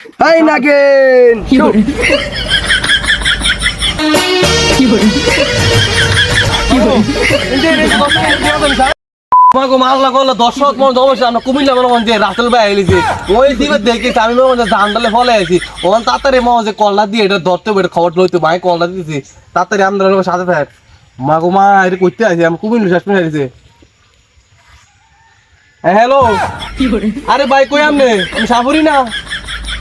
High নাগিন তোমাকে মারলা করলো দর্শক মন অবশ্যই আমরা কুমিল্লা মনে মন যে রাসেল ভাই আইলিছি ওই দিবে দেখেছি আমি মনে মনে জানডালে ফলে আছি ওখান তাড়াতাড়ি মনে যে কলটা দিয়ে এটা ধরতে হবে এটা খবর লইতে ভাই কলটা দিতেছি তাড়াতাড়ি আমরা সাথে থাক মাগো মা এটা করতে আছি আমি কুমিল্লা শেষ করে আছি হ্যালো আরে ভাই কই আমনে আমি সাফরি না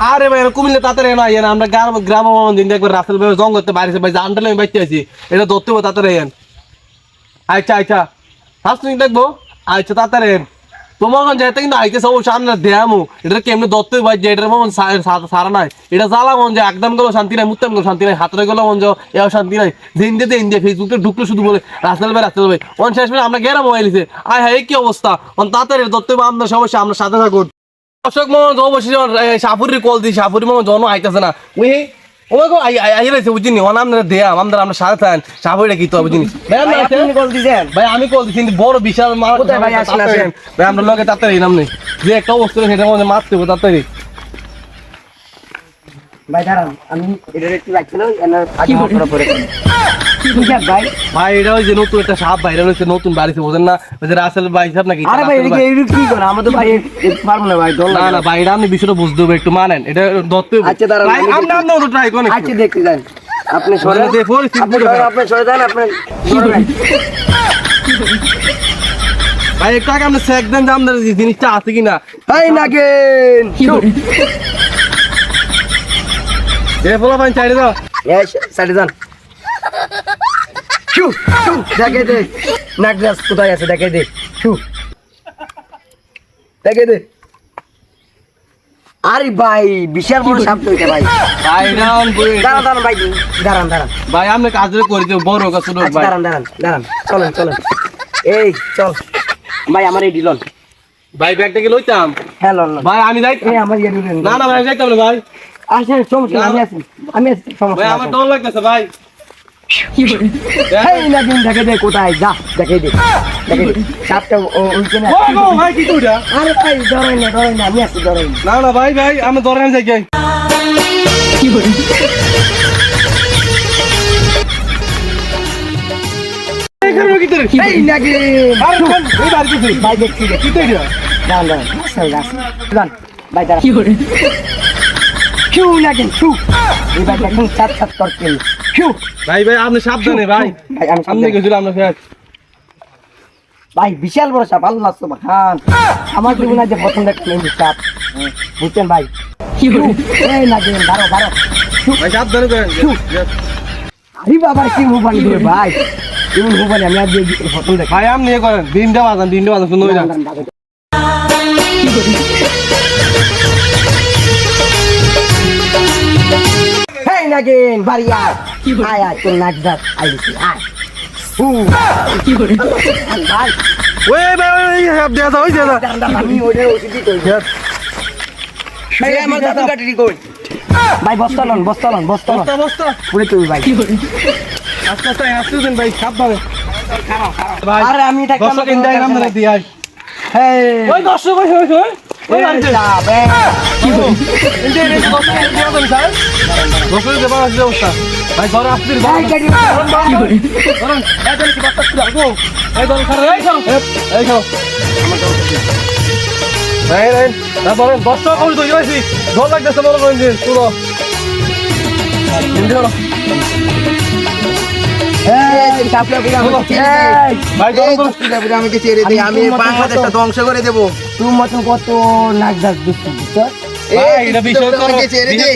আরে ভাই কুমিল্লা তাড়াতাড়ি না ইয়ে আমরা গ্রাম দিন একবার রাসেল ভাই জঙ্গ করতে বাইরেছে ভাই জানডালে আমি বাইতে আছি এটা ধরতে হবে তাড়াতাড়ি আচ্ছা আচ্ছা ফার্স্ট দেখবো আচ্ছা তাড়াতাড়ি তোমার যেতে কিন্তু আইতেছে ও সামনে দেয়ামু এটা কেমনি দত্ত ভাই যে এটার মন সারা নাই এটা জ্বালা মন যে একদম গেলো শান্তি নাই মুত্তাম গেলো শান্তি নাই হাতরে গেলো মন যে এও শান্তি নাই দিন দিতে ইন্ডিয়া ফেসবুকে ঢুকলো শুধু বলে রাসেল ভাই অন শেষ মিনিট আমরা গেরাম মোবাইলিছে আয় হ্যাঁ কি অবস্থা অন তাড়াতাড়ি দত্ত ভাই আমরা সমস্যা আমরা সাথে থাকুন দর্শক মন অবশ্যই সাফুরির কল দিই সাফুরি মন জন আইতেছে না ওই ওগো আইরাইছে বুঝিনি ওনাম না দেয়া আমরা সাথে থাকেন সাফুরিটা কি তো বুঝিনি ভাই আমি কল দিছি বড় বিশাল মার কোথায় ভাই আসেন ভাই আমরা লগে তাড়াতাড়ি নাম নেই যে একটা অবস্থা সেটা মধ্যে মারতে হবে তাড়াতাড়ি ভাই দাঁড়ান আমি এটা একটু রাখছিল আগে মাত্র পরে ভাই ভাই এটা ওই যে নতুন একটা সাপ বাইরে হয়েছে নতুন বাড়িতে বোঝেন না ওই যে রাসেল ভাই সাহেব নাকি আরে ভাই এদিকে এই কি করে আমাদের ভাই পারবো না ভাই দল না না ভাই এটা আপনি বিষয়টা বুঝতে হবে একটু মানেন এটা ধরতে হবে আচ্ছা দাঁড়ান ভাই আমরা তো ট্রাই করেন আচ্ছা দেখতে যান আপনি সরে যে পরিস্থিতি আপনি সরে যান আপনি ভাই একটু আগে আমরা চেক দেন যে আমাদের জিনিসটা আছে কিনা হাই নাগিন এ বলা ভাই চাইরে দাও এস সাইডে যান শু শু দেখে দে নাগরাজ কোথায় আছে দেখে দে শু দেখে দে আরে ভাই বিশাল বড় সাপ তো এটা ভাই ভাই রাউন দাঁড়ান দাঁড়ান ভাই দাঁড়ান ভাই আমরা কাজ করে দেব বড় কাজ ছোট আচ্ছা ভাই দাঁড়ান চলেন এই চল ভাই আমার এই ডিলন ভাই ব্যাগটা কি লইতাম হ্যাঁ লন ভাই আমি যাই এই আমার এই ডিলন না না ভাই যাইতাম না ভাই আসেন সমস্যা আমি আছি সমস্যা ভাই আমার ডর লাগতেছে ভাই এই নাগিন দেখে দে কোথায় যা দেখে দে সাপটা ওইখানে ও গো ভাই কি কইরা আরে ভাই ডরাই না আমি আছি ডরাই না না না ভাই আমি ধরে যাই যাই এই করব কি তোর এই নাগিন আর কোন এই বার কিছু ভাই দেখছি কি কইরা দাঁড়ান ভাই দাঁড়ান কিউ নাগিন কিউ এই ভাই এখন সাত করতে কিউ ভাই আপনি সাবধানে ভাই ভাই আমি সামনে গেছিল আমরা ফের ভাই বিশাল বড় সাপ আল্লাহ সুবহান আমার জীবনে যে প্রথম দেখলাম এই সাপ বুঝছেন ভাই এই নাগিন বারো ভাই সাবধানে করেন আরে বাবা কি মোবাইল দিবে ভাই তুমি মোবাইল আমি আজ প্রথম দেখ ভাই আপনি ইয়ে করেন দিনটা বাজান শুনুন না হেই নাগিন বাড়িয়া আয় তোর নাক দাঁত আইছি আয় ভাই ওই ভাই হাব দেয়া দাও আমি ওদের ওষুধই কই এই আমার দাদু কাটি কই ভাই বস্তা লন বস্তা পুরে তুই ভাই আস্তে দিন ভাই সাবধানে ভাই আরে আমি এটা দর্শক ইন্ডিয়া নাম ধরে দি আই হেই ওই দর্শক ওই আনছে যাবে ইন্ডিয়া রে দর্শক ইন্ডিয়া দেন স্যার দর্শক দেবা আছে অবস্থা ভাই ধরে আসছে ভাই কাটি ধরুন এই দেন কি বাচ্চা ছিল গো এই ধরুন খারে এই খাও এই না ধরুন দর্শক ওই তো যাইছি ডর লাগতেছে মনে করেন যে পুরো ইন্ডিয়া এই সাপলা পুরা এই ভাই ধরুন পুরা আমাকে ছেড়ে দে আমি বাংলাদেশটা ধ্বংস করে দেব তুই মতন কত নাক দাঁত দিছিস ভাই এটা বিষয়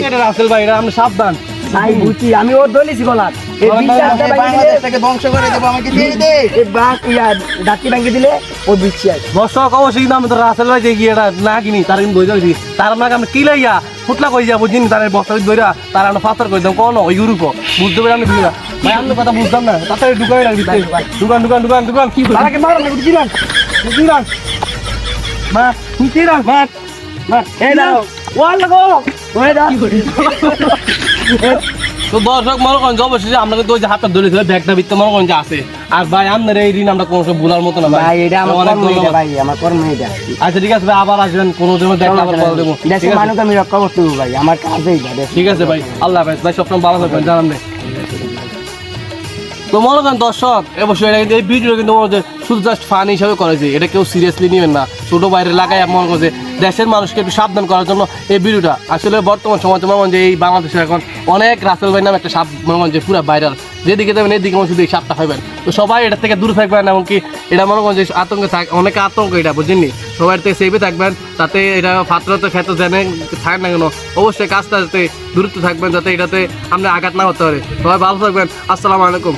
করে রাসেল ভাই এটা আমরা সাবধান ভাই বুঝি আমি ওর দলিছি গলাত এই বিচারটা বাংলাদেশটাকে ধ্বংস করে দেব আমাকে ছেড়ে দে এই বাক ইয়া দাঁতি ভাঙে দিলে ও বিশ্বাস দর্শক অবশ্যই কিন্তু আমি তো রাসেল ভাই যে গিয়ে না কিনি তার কিন্তু বই যাচ্ছি তার নাকি আমরা কি লাইয়া ফুটলা কই যাবো বুঝিনি তার বস্তা ধরা তার আমরা পাথর করে দাম কোন ওই গ্রুপ বুঝতে পারি আমি ধরা ভাই আমি কথা বুঝতাম না তাড়াতাড়ি ঢুকাই রাখবি দোকান কি তাকে মার না বুঝিলাম মা কি রাখ মা এই দাও ওয়াল লাগো ওই দাও তো দর্শক মনে করেন যে অবশ্যই আমরা কিন্তু ওই যে হাতটা ধরে ধরে ব্যাগটা ভিতরে মনে করেন যে আছে। আর ভাই আপনার এই ঋণ আমরা কোনো সময় ভুলার মতো না ভাই এটা আমার অনেক কর্ম এটা ধন্যবাদ। ভাই, আমার কর্ম এটা। আচ্ছা ঠিক আছে ভাই, আবার আসবেন কোনো সময় দেখলে আবার কল দেবো। ঠিক দেশের আছে? মানুষ আমি রক্ষা করতে হবে ভাই, আমার কাজ এইটা। ঠিক আছে ভাই, আল্লাহ হাফেজ ভাই, সবসময় ভালো থাকবেন জানান দে। তো মনে করেন দর্শক অবশ্যই এটা কিন্তু এই ভিডিও কিন্তু মনে হচ্ছে শুধু জাস্ট ফান হিসাবে করেছে, এটা কেউ সিরিয়াসলি নেবেন না। ছোটো বাইরে লাগাই মনে করছে দেশের মানুষকে একটু সাবধান করার জন্য এই ভিডিওটা। আসলে বর্তমান সময় মনে করেন যে এই বাংলাদেশে এখন অনেক রাসেল ভাই নামে একটা সাপ মনে করেন যে পুরো ভাইরাল, যেদিকে যাবেন এদিকে মনে শুধু এই সাপটা হবেন। তো সবাই এটা থেকে দূরে থাকবেন, এমনকি এটা মনে করেন যে আতঙ্কে অনেকে আতঙ্ক এটা বুঝেননি, সবাই থেকে সেভে থাকবেন, যাতে এটা ফাতরাতে খেতে জেনে থাকেন না কেন অবশ্যই কাজটা যাতে দূরত্ব থাকবেন, যাতে এটাতে আপনি আঘাত না হতে পারে। সবাই ভালো থাকবেন, আসসালামু আলাইকুম।